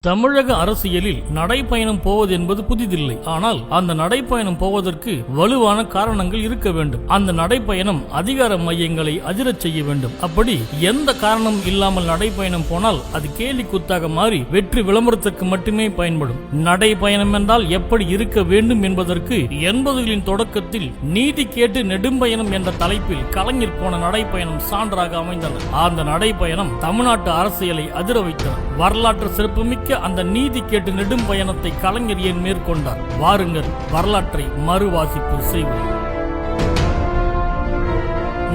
தமிழக அரசியலில் நடைப்பயணம் போவது என்பது புதிதில்லை. ஆனால் அந்த நடைப்பயணம் போவதற்கு வலுவான காரணங்கள் இருக்க வேண்டும். அந்த நடைப்பயணம் அதிகார மையங்களை அதிரச் செய்ய வேண்டும். அப்படி எந்த காரணம் இல்லாமல் நடைப்பயணம் போனால் அது கேலி குத்தாக மாறி வெற்றி விளம்பரத்திற்கு மட்டுமே பயன்படும். நடைப்பயணம் என்றால் எப்படி இருக்க வேண்டும் என்பதற்கு 80களின் தொடக்கத்தில் நீதி கேட்டு நெடும்பயணம் என்ற தலைப்பில் கலைஞர் போன நடைப்பயணம் சான்றாக அமைந்தது. அந்த நடைப்பயணம் தமிழ்நாட்டு அரசியலை அதிர வைத்தது. வரலாற்று சிறப்புமிக்க அந்த நீதி கேட்டு நெடும் பயணத்தை கலைஞர் ஏன் மேற்கொண்டார்? வாருங்கள் வரலாற்றை மறுவாசிப்பு செய்வோம்.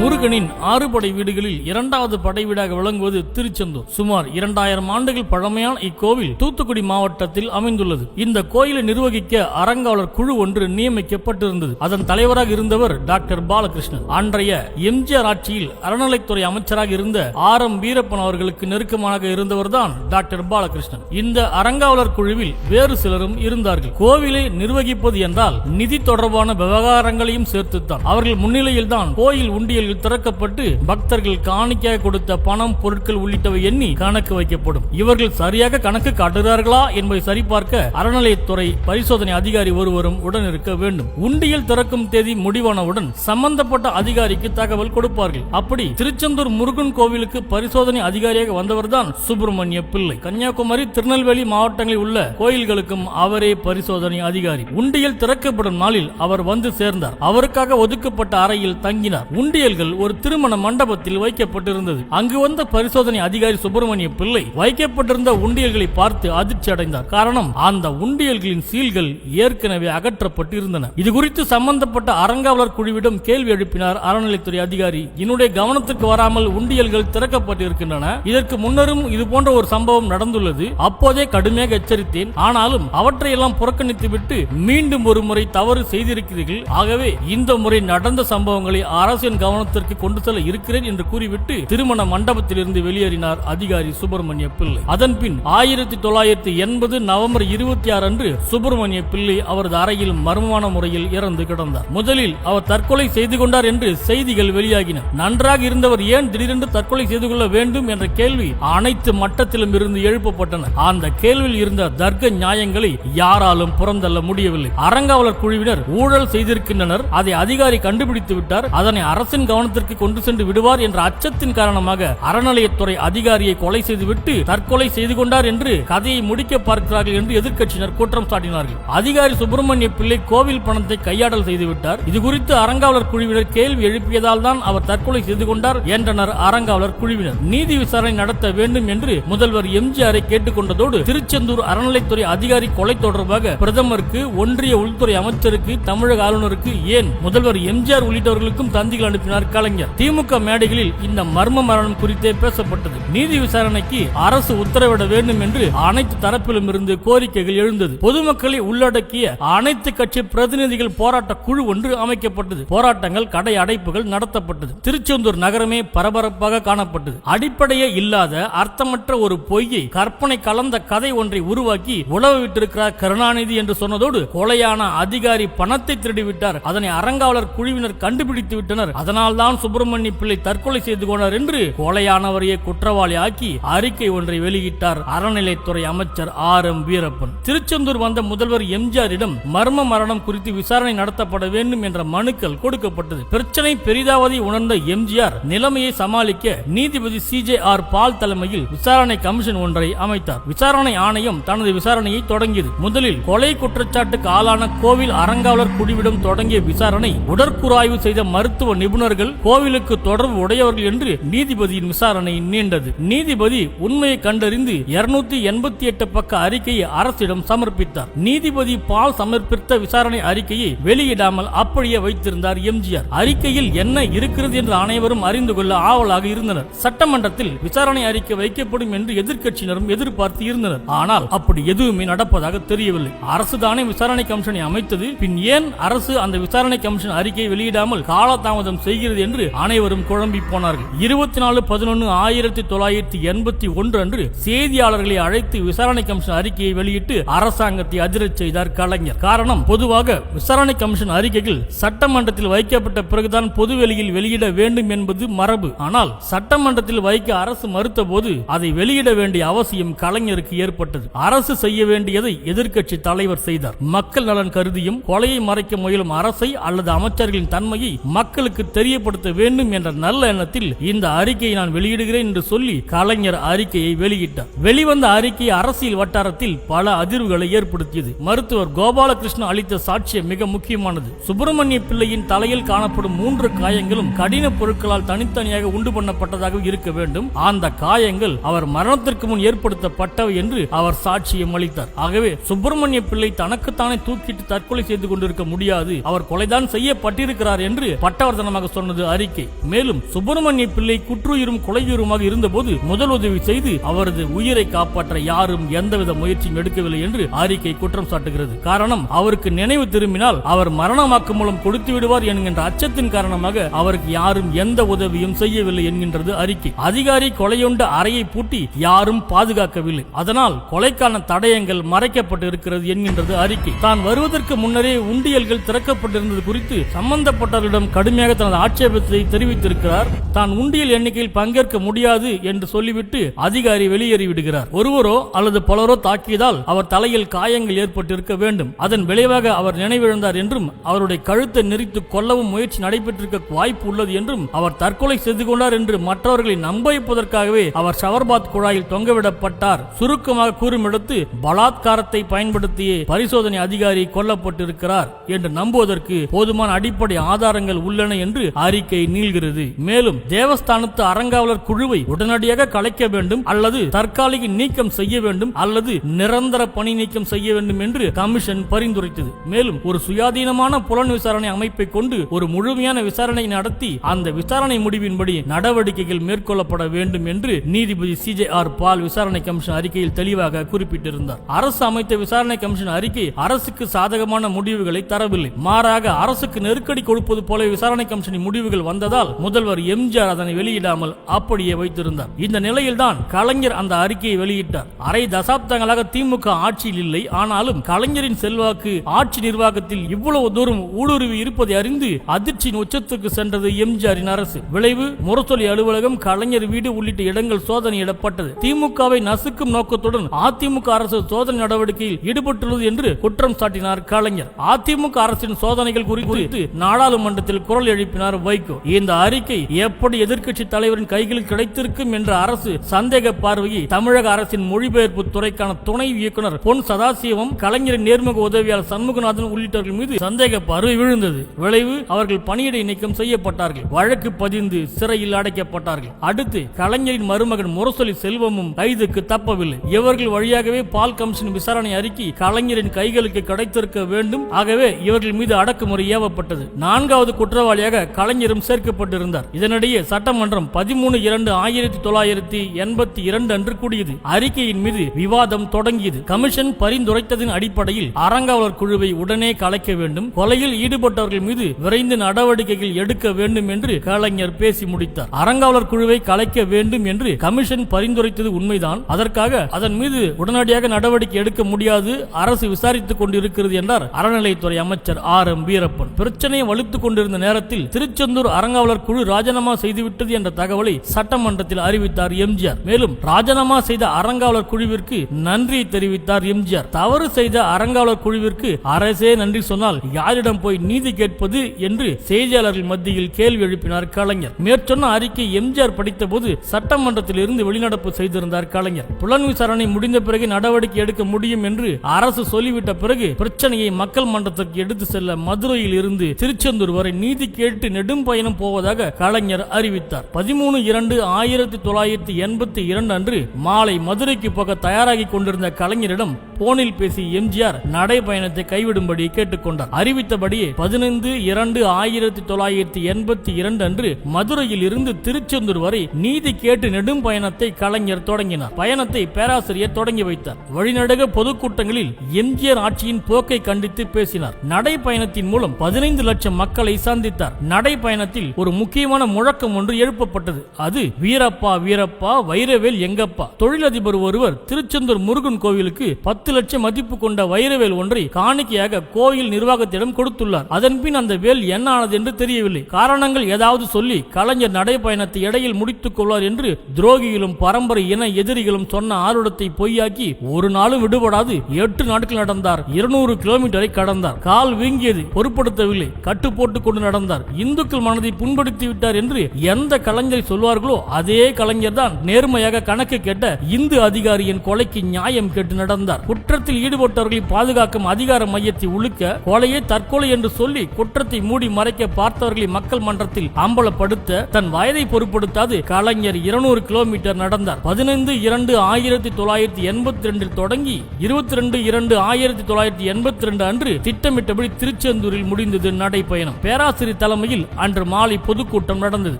முருகனின் 6 படை வீடுகளில் 2வது படை வீடாக விளங்குவது திருச்செந்தூர். சுமார் 2000 ஆண்டுகள் பழமையான இக்கோவில் தூத்துக்குடி மாவட்டத்தில் அமைந்துள்ளது. இந்த கோயிலை நிர்வகிக்க அறங்காவலர் குழு ஒன்று நியமிக்கப்பட்டிருந்தது. அதன் தலைவராக இருந்தவர் டாக்டர் பாலகிருஷ்ணன். அன்றைய எம்ஜிஆர் ஆட்சியில் அறநிலைத்துறை அமைச்சராக இருந்த ஆர்.எம். வீரப்பன் அவர்களுக்கு நெருக்கமாக இருந்தவர்தான் டாக்டர் பாலகிருஷ்ணன். இந்த அறங்காவலர் குழுவில் வேறு சிலரும் இருந்தார்கள். கோவிலை நிர்வகிப்பது என்றால் நிதி தொடர்பான விவகாரங்களையும் சேர்த்துத்தான். அவர்கள் முன்னிலையில் தான் கோயில் உண்டியல் திறக்கப்பட்டு பக்தர்கள் காணிக்கையாக கொடுத்த பணம், பொருட்கள் உள்ளிட்டவை எண்ணி கணக்கு வைக்கப்படும். இவர்கள் சரியாக கணக்கு காட்டுகிறார்களா என்பதை சரிபார்க்க அறநிலையத்துறை பரிசோதனை அதிகாரி ஒருவரும் உடன் இருக்க வேண்டும். உண்டியல் திறக்கும் தேதி முடிவானவுடன் சம்பந்தப்பட்ட அதிகாரிக்கு தகவல் கொடுப்பார்கள். அப்படி திருச்செந்தூர் முருகன் கோவிலுக்கு பரிசோதனை அதிகாரியாக வந்தவர்தான் சுப்பிரமணிய பிள்ளை. கன்னியாகுமரி, திருநெல்வேலி மாவட்டங்களில் உள்ள கோயில்களுக்கும் அவரே பரிசோதனை அதிகாரி. உண்டியல் திறக்கப்படும் நாளில் அவர் வந்து சேர்ந்தார். அவருக்காக ஒதுக்கப்பட்ட அறையில் தங்கினார். உண்டியல்கள் ஒரு திருமண மண்டபத்தில் வைக்கப்பட்டிருந்தது. அங்கு வந்த பரிசோதனை அதிகாரி சுப்பிரமணிய பிள்ளை வைக்கப்பட்டிருந்த உண்டியல்களை பார்த்து அதிர்ச்சி அடைந்தார். காரணம், அந்த உண்டியல்களின் சீல்கள் ஏற்கனவே அகற்றப்பட்டு இருந்தன. இது குறித்து சம்பந்தப்பட்ட அறங்காவலர் குழுவிடம் கேள்வி எழுப்பினார் அறநிலைத்துறை அதிகாரி. என்னுடைய கவனத்துக்கு வராமல் உண்டியல்கள் திறக்கப்பட்டிருக்கின்றன. இதற்கு முன்னரும் இது போன்ற ஒரு சம்பவம் நடந்துள்ளது. அப்போதே கடுமையாக எச்சரித்தேன். ஆனாலும் அவற்றையெல்லாம் புறக்கணித்துவிட்டு மீண்டும் ஒரு முறை தவறு செய்திருக்கிறீர்கள். ஆகவே இந்த முறை நடந்த சம்பவங்களை அரசின் கவனத்திற்கு கொண்டு செல்ல இருக்கிறேன் என்று கூறிவிட்டு திருமண மண்டபத்திலிருந்து வெளியேறினார் அதிகாரி சுப்பிரமணிய பிள்ளை. அதன் பின் 1980 நவம்பர் 26 அன்று சுப்பிரமணிய பிள்ளை அவரது அறையில் மர்மமான முறையில் இறந்து கிடந்தார். முதலில் அவர் தற்கொலை செய்து கொண்டார் என்று செய்திகள் வெளியாகின. நன்றாக இருந்தவர் ஏன் திடீரென்று தற்கொலை செய்து கொள்ள வேண்டும் என்ற கேள்வி அனைத்து மட்டத்திலும் இருந்து எழுப்பப்பட்டன. அந்த கேள்வியில் இருந்த தர்க்க நியாயங்களை யாராலும் புறந்தள்ள முடியவில்லை. அறங்காவலர் குழுவினர் ஊழல் செய்திருக்கின்றனர், அதை அதிகாரி கண்டுபிடித்து விட்டார், அதனை அரசின் கவனத்திற்கு கொண்டு சென்று விடுவார் என்ற அச்சத்தின் காரணமாக அறநிலையத்துறை அதிகாரியை கொலை செய்துவிட்டு தற்கொலை செய்து கொண்டார் என்று கதையை முடிக்க பார்க்கிறார்கள் என்று எதிர்க்கட்சியினர் குற்றம் சாட்டினார்கள். அதிகாரி சுப்பிரமணிய பிள்ளை கோவில் பணத்தை கையாடல் செய்துவிட்டார். இது குறித்து அறங்காவலர் குழுவினர் கேள்வி எழுப்பியதால் தான் அவர் தற்கொலை செய்து கொண்டார் என்றனர் அறங்காவலர் குழுவினர். நீதி விசாரணை நடத்த வேண்டும் என்று முதல்வர் எம்ஜிஆரை கேட்டுக்கொண்டதோடு திருச்செந்தூர் அறநிலைத்துறை அதிகாரி கொலை தொடர்பாக பிரதமருக்கு, ஒன்றிய உள்துறை அமைச்சருக்கு, தமிழக ஆளுநருக்கு, ஏன் முதல்வர் எம்ஜிஆர் உள்ளிட்டவர்களுக்கும் தந்திகள் அனுப்பினார் கலைஞர். திமுக மேடைகளில் இந்த மர்ம மரணம் குறித்தே பேசப்பட்டது. நீதி விசாரணைக்கு அரசு உத்தரவிட வேண்டும் என்று அனைத்து தரப்பிலும் இருந்து கோரிக்கைகள் எழுந்தது. பொதுமக்களை உள்ளடக்கிய அனைத்து கட்சி பிரதிநிதிகள் போராட்ட குழு ஒன்று அமைக்கப்பட்டது. போராட்டங்கள், கடை அடைப்புகள் நடத்தப்பட்டது. திருச்செந்தூர் நகரமே பரபரப்பாக காணப்பட்டது. அடிப்படையே இல்லாத அர்த்தமற்ற ஒரு பொய்யை, கற்பனை கலந்த கதை ஒன்றை உருவாக்கி உழவு விட்டிருக்கிறார் கருணாநிதி என்று சொன்னதோடு கொலையான அதிகாரி பணத்தை திருடிவிட்டார், அதனை அறங்காவலர் குழுவினர் கண்டுபிடித்து விட்டனர், அதனால்தான் சுப்பிரமணிய பிள்ளை தற்கொலை செய்து கொண்டார் என்று கொலையானவரையே குற்றவாளி ஆக்கி அறிக்கை ஒன்றை வெளியிட்டார் அறநிலைத்துறை அமைச்சர் ஆர்.எம். வீரப்பன். திருச்செந்தூர் வந்த முதல்வர் எம்ஜிஆரிடம் மர்ம மரணம் குறித்து விசாரணை நடத்தப்பட வேண்டும் என்ற மனுக்கள் கொடுக்கப்பட்டது. பிரச்சனை பெரிதாவதை உணர்ந்த எம்ஜிஆர் நிலைமையை சமாளிக்க நீதிபதி CJR பால் தலைமையில் விசாரணை கமிஷன் ஒன்றை அமைத்தார். விசாரணை ஆணையம் தனது விசாரணையை தொடங்கியது. முதலில் கொலை குற்றச்சாட்டுக்கு ஆளான கோவில் அறங்காவலர் குழுவிடம் தொடங்கிய விசாரணை உடற்கூறாய்வு செய்த மருத்துவ நிபுணர்கள், கோவிலுக்கு தொடர்பு உடையவர்கள் என்று நீதிபதியின் விசாரணை நீண்டது. நீதிபதி உண்மையை கண்டறிந்து 288 பக்க அறிக்கையை அரசிடம் சமர்ப்பித்தார். நீதிபதி பால் சமர்ப்பித்த விசாரணை அறிக்கையை வெளியிடாமல் அப்படியே வைத்திருந்தார் எம்ஜிஆர். அறிக்கையில் என்ன இருக்கிறது என்று அனைவரும் அறிந்து கொள்ள ஆவலாக இருந்தனர். சட்டமன்றத்தில் விசாரணை அறிக்கை வைக்கப்படும் என்று எதிர்க்கட்சியினரும் எதிர்பார்த்து இருந்தனர். ஆனால் அப்படி எதுவுமே நடப்பதாக தெரியவில்லை. அரசுதானே விசாரணை கமிஷனை அமைத்தது, பின் ஏன் அரசு அந்த விசாரணை கமிஷன் அறிக்கையை வெளியிடாமல் காலதாமதம் செய்கிறது போகிறது என்று அனைவரும் குழம்பி போனார்கள். 24/11/1981 அன்று செய்தியாளர்களை அழைத்து விசாரணை கமிஷன் அறிக்கையை வெளியிட்டு அரசாங்கத்தை அதிரச் செய்தார் கலைஞர். காரணம், பொதுவாக விசாரணை கமிஷன் அறிக்கைகள் சட்டமன்றத்தில் வைக்கப்பட்ட பிறகுதான் பொதுவெளியில் வெளியிட வேண்டும் என்பது மரபு. ஆனால் சட்டமன்றத்தில் வைக்க அரசு மறுத்த போது அதை வெளியிட வேண்டிய அவசியம் கலைஞருக்கு ஏற்பட்டது. அரசு செய்ய வேண்டியதை எதிர்க்கட்சி தலைவர் செய்தார். மக்கள் நலன் கருதியும் கொலையை மறைக்க முயலும் அரசை அல்லது அமைச்சர்களின் தன்மையை மக்களுக்கு தெரியப்படுத்த வேண்டும் என்ற நல்ல எண்ணத்தில் இந்த அறிக்கையை நான் வெளியிடுகிறேன் என்று சொல்லி கலைஞர் அறிக்கையை வெளியிட்டார். வெளிவந்த அறிக்கை அரசியல் வட்டாரத்தில் பல அதிர்வுகளை ஏற்படுத்தியது. மருத்துவர் கோபாலகிருஷ்ணன் அளித்த சாட்சியம் மிக முக்கியமானது. சுப்பிரமணிய பிள்ளையின் தலையில் காணப்படும் 3 காயங்களும் கடின பொருட்களால் தனித்தனியாக உண்டு பண்ணப்பட்டதாக இருக்க வேண்டும். அந்த காயங்கள் அவர் மரணத்திற்கு முன் ஏற்படுத்தப்பட்டவை என்று அவர் சாட்சியம் அளித்தார். ஆகவே சுப்பிரமணிய பிள்ளை தனக்குத்தானே தூக்கிட்டு தற்கொலை செய்து கொண்டிருக்க முடியாது, அவர் கொலைதான் செய்யப்பட்டிருக்கிறார் என்று பட்டவர்த்தனமாக சொன்னது அறிக்கை. மேலும் சுப்பிரமணிய பிள்ளை குற்றுயிரும் கொலையுயிருமாக இருந்தபோது முதல் உதவி செய்து அவரது உயிரை காப்பாற்ற யாரும் எந்தவித முயற்சியும் எடுக்கவில்லை என்று அறிக்கை குற்றம் சாட்டுகிறது. காரணம், அவருக்கு நினைவு திரும்பினால் அவர் மரணமாக்கு மூலம் கொடுத்து விடுவார் என்கின்ற அச்சத்தின் காரணமாக அவருக்கு யாரும் எந்த உதவியும் செய்யவில்லை என்கின்றது அறிக்கை. அதிகாரி கொலையுண்ட அறையை பூட்டி யாரும் பாதுகாக்கவில்லை, அதனால் கொலைக்கான தடயங்கள் மறைக்கப்பட்டு இருக்கிறது என்கின்றது அறிக்கை. தான் வருவதற்கு முன்னரே உண்டியல்கள் திறக்கப்பட்டிருந்தது குறித்து சம்பந்தப்பட்டவர்களிடம் கடுமையாக தனது ஆட்சேபத்தை தெரிவித்திருக்கிறார். தான் உண்டியல் எண்ணிக்கையில் பங்கேற்க முடியாது என்று சொல்லிவிட்டு அதிகாரி வெளியேறிவிடுகிறார். ஒருவரோ அல்லது பலரோ தாக்கியதால் அவர் தலையில் காயங்கள் ஏற்பட்டிருக்க வேண்டும். அதன் விளைவாக அவர் நினைவிழந்தார் என்றும் அவருடைய கழுத்தை நெரித்து கொல்லவும் முயற்சி நடைபெற்றிருக்க வாய்ப்பு உள்ளது என்றும் அவர் தற்கொலை செய்து கொண்டார் என்று மற்றவர்களை நம்ப வைப்பதற்காகவே அவர் ஷவர்பாத் குழாயில் தொங்கவிடப்பட்டார். சுருக்கமாக கூறுமிடத்து பலாத்காரத்தை பயன்படுத்தியே பரிசோதனை அதிகாரி கொல்லப்பட்டிருக்கிறார் என்று நம்புவதற்கு போதுமான அடிப்படை ஆதாரங்கள் உள்ளன என்று அறிக்கை நீள்கிறது. மேலும் தேவஸ்தானத்து அறங்காவலர் குழுவை உடனடியாக கலைக்க வேண்டும் அல்லது தற்காலிக நீக்கம் செய்ய வேண்டும் அல்லது நிரந்தர பணி நீக்கம் செய்ய வேண்டும் என்று கமிஷன் பரிந்துரைத்தது. மேலும் ஒரு சுயாதீனமான புலன் விசாரணை அமைப்பை கொண்டு ஒரு முழுமையான விசாரணை நடத்தி அந்த விசாரணை முடிவின்படி நடவடிக்கைகள் மேற்கொள்ளப்பட வேண்டும் என்று நீதிபதி CJR பால் விசாரணை கமிஷன் அறிக்கையில் தெளிவாக குறிப்பிட்டிருந்தார். அரசு அமைத்த விசாரணை கமிஷன் அறிக்கை அரசுக்கு சாதகமான முடிவுகளை தரவில்லை. மாறாக அரசுக்கு நெருக்கடி கொடுப்பது போல விசாரணை கமிஷனின் முடிவுகள் வந்ததால் முதல்வர் எம்ஜிஆர் அதனை வெளியிடாமல் அப்படியே வைத்திருந்தார். இந்த நிலையில்தான் கலைஞர் அந்த அறிக்கையை வெளியிட்டார். அரை தசாப்தங்களாக திமுக ஆட்சியில் இல்லை, ஆனாலும் கலைஞரின் செல்வாக்கு ஆட்சி நிர்வாகத்தில் இவ்வளவு தூரம் ஊடுருவி இருப்பதை அறிந்து அதிர்ச்சியின் உச்சத்துக்கு சென்றது எம்ஜிஆரின் அரசு. விளைவு, முரசொலி அலுவலகம், கலைஞர் வீடு உள்ளிட்ட இடங்கள் சோதனையிடப்பட்டது. திமுகவை நசுக்கும் நோக்கத்துடன் அதிமுக அரசு சோதனை நடவடிக்கையில் ஈடுபட்டுள்ளது என்று குற்றம் சாட்டினார் கலைஞர். அதிமுக அரசின் சோதனைகள் குறித்து நாடாளுமன்றத்தில் குரல் எழுப்பினார் வைகோ. இந்த அறிக்கை எப்படி எதிர்க்கட்சி தலைவரின் கைகளில் கிடைத்திருக்கும் என்ற அரசு சந்தேக பார்வையை தமிழக அரசின் மொழிபெயர்ப்பு துறைக்கான துணை இயக்குனர் பொன் சதாசிவம், கலைஞரின் நேர்முக உதவியாளர் சண்முகநாதன் உள்ளிட்டவர்கள் மீது சந்தேக பார்வை விழுந்தது. விளைவு, அவர்கள் பணியிடை நீக்கம் செய்யப்பட்டார்கள், வழக்கு பதிந்து சிறையில் அடைக்கப்பட்டார்கள். அடுத்து கலைஞரின் மருமகன் முரசொலி செல்வமும் கைதுக்கு தப்பவில்லை. இவர்கள் வழியாகவே பால் கமிஷன் விசாரணை அறிக்கை கலைஞரின் கைகளுக்கு கிடைத்திருக்க வேண்டும். ஆகவே இவர்கள் மீது அடக்குமுறை ஏவப்பட்டது. 4வது குற்றவாளியாக கலைஞரும் சேர்க்கப்பட்டிருந்தார். இதனிடையே சட்டமன்றம் 13/2/1982 அன்று கூடியது. அறிக்கையின் மீது விவாதம் தொடங்கியது. கமிஷன் பரிந்துரைத்ததின் அடிப்படையில் அறங்காவலர் குழுவை உடனே கலைக்க வேண்டும், கொலையில் ஈடுபட்டவர்கள் மீது விரைந்து நடவடிக்கைகள் எடுக்க வேண்டும் என்று கலைஞர் பேசி முடித்தார். அறங்காவலர் குழுவை கலைக்க வேண்டும் என்று கமிஷன் பரிந்துரைத்தது உண்மைதான். அதற்காக அதன் மீது உடனடியாக நடவடிக்கை எடுக்க முடியாது, அரசு விசாரித்துக் கொண்டிருக்கிறது என்றார் அறநிலையத்துறை அமைச்சர் R.M. வீரப்பன். பிரச்சனையை வலுத்துக் கொண்டிருந்த நேரத்தில் திருச்செந்தூர் அறங்காவலர் குழு ராஜினாமா செய்துவிட்டது என்ற தகவலை சட்டமன்றத்தில் அறிவித்தார் எம்ஜிஆர். மேலும் ராஜினாமா செய்த அறங்காவலர் குழுவிற்கு நன்றி தெரிவித்தார் எம்ஜிஆர். தவறு செய்த அறங்காவலர் குழுவிற்கு அரசே நன்றி சொன்னால் யாரிடம் போய் நீதி கேட்பது என்று செய்தியாளர்கள் மத்தியில் கேள்வி எழுப்பினார் கலைஞர். மேற்சொன்ன அறிக்கை எம்ஜிஆர் படித்த போது சட்டமன்றத்தில் இருந்து வெளிநடப்பு செய்திருந்தார் கலைஞர். புலன் விசாரணை முடிந்த பிறகு நடவடிக்கை எடுக்க முடியும் என்று அரசு சொல்லிவிட்ட பிறகு பிரச்சனையை மக்கள் மன்றத்திற்கு எடுத்து செல்ல மதுரையில் இருந்து திருச்செந்தூர் வரை நீதி கேட்டு நெடும் பயணம் போவதாக கலைஞர் அறிவித்தார். 13/2/1982 அன்று மாலை மதுரைக்கு போக தயாராகி கொண்டிருந்த கலைஞரிடம் போனில் பேசி எம்ஜிஆர் நடைபயணத்தை கைவிடும்படி கேட்டுக்கொண்டார். அறிவித்தபடியே 15/2/1982 அன்று மதுரையில் இருந்து திருச்செந்தூர் வரை நீதி கேட்டு நெடும் பயணத்தை கலைஞர் தொடங்கினார். பயணத்தை பேராசிரியர் தொடங்கி வைத்தார். வழிநடுக பொதுக்கூட்டங்களில் எம்ஜிஆர் ஆட்சியின் போக்கை கண்டித்து பேசினார். நடைபயணத்தின் மூலம் 15 லட்சம் மக்களை சந்தித்தார். நடை நடைப்பயணத்தில் ஒரு முக்கியமான முழக்கம் ஒன்று எழுப்பப்பட்டது. அது வீரப்பா வீரப்பா வைரவேல் எங்கப்பா. தொழிலதிபர் ஒருவர் திருச்செந்தூர் முருகன் கோவிலுக்கு 10 லட்சம் மதிப்பு கொண்ட வைரவேல் ஒன்றை காணிக்கையாக கோயில் நிர்வாகத்திடம் கொடுத்துள்ளார். அதன்பின் அந்த வேல் என்ன ஆனது என்று தெரியவில்லை. காரணங்கள் ஏதாவது சொல்லி கலைஞர் நடைப்பயணத்தை இடையில் முடித்துக் கொள்வார் என்று துரோகிகளும் பரம்பரை இன எதிரிகளும் சொன்ன ஆர்வத்தை பொய்யாக்கி ஒரு நாளும் விடுபடாது 8 நாட்கள் நடந்தார். 200 கிலோமீட்டரை கடந்தார். கால் வீங்கியது, பொருட்படுத்தவில்லை, கட்டு போட்டுக் கொண்டு நடந்தார். இந்துக்கள் மனதை புண்படுத்தி விட்டார் என்று எந்த கலைஞரை சொல்வார்களோ அதே கலைஞர் தான் நேர்மையாக கணக்கு கேட்ட இந்து அதிகாரியின் கொலைக்கு நியாயம் கேட்டு நடந்தார். குற்றத்தில் ஈடுபட்டவர்களை பாதுகாக்கும் அதிகார மையத்தை உழுக்க கொலையை தற்கொலை என்று சொல்லி குற்றத்தை மூடி மறைக்க பார்த்தவர்களை மக்கள் மன்றத்தில் அம்பலப்படுத்த தன் வயதை பொருட்படுத்தாது கலைஞர் 200 கிலோமீட்டர் நடந்தார். 15/2/1982 தொடங்கி 22/2/1982 அன்று திட்டமிட்டபடி திருச்செந்தூரில் முடிந்தது நடைப்பயணம். பேராசிரியர் தலைமையில் அன்று மாலை பொதுக்கூட்டம் நடந்தது.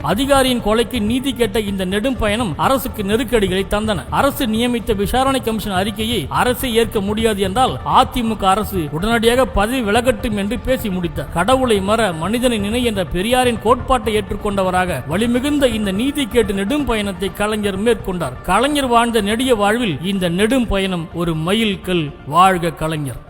அதிகாரியின் கொலைக்கு நீதி கேட்ட இந்த நெடும் பயணம் அரசுக்கு நெருக்கடிகளை தந்தன. அரசு நியமித்த விசாரணை கமிஷன் அறிக்கையை அரசை ஏற்க முடியாது என்றால் அதிமுக அரசு உடனடியாக பதவி விலகட்டும் என்று பேசி முடித்தார். கடவுளை மற மனிதனை நினை என்ற பெரியாரின் கோட்பாட்டை ஏற்றுக்கொண்டவராக வலிமிகுந்த இந்த நீதி கேட்டு நெடும் பயணத்தை கலைஞர் மேற்கொண்டார். கலைஞர் வாழ்ந்த நெடிய வாழ்வில் இந்த நெடும் பயணம் ஒரு மைல்கல். வாழ்க கலைஞர்.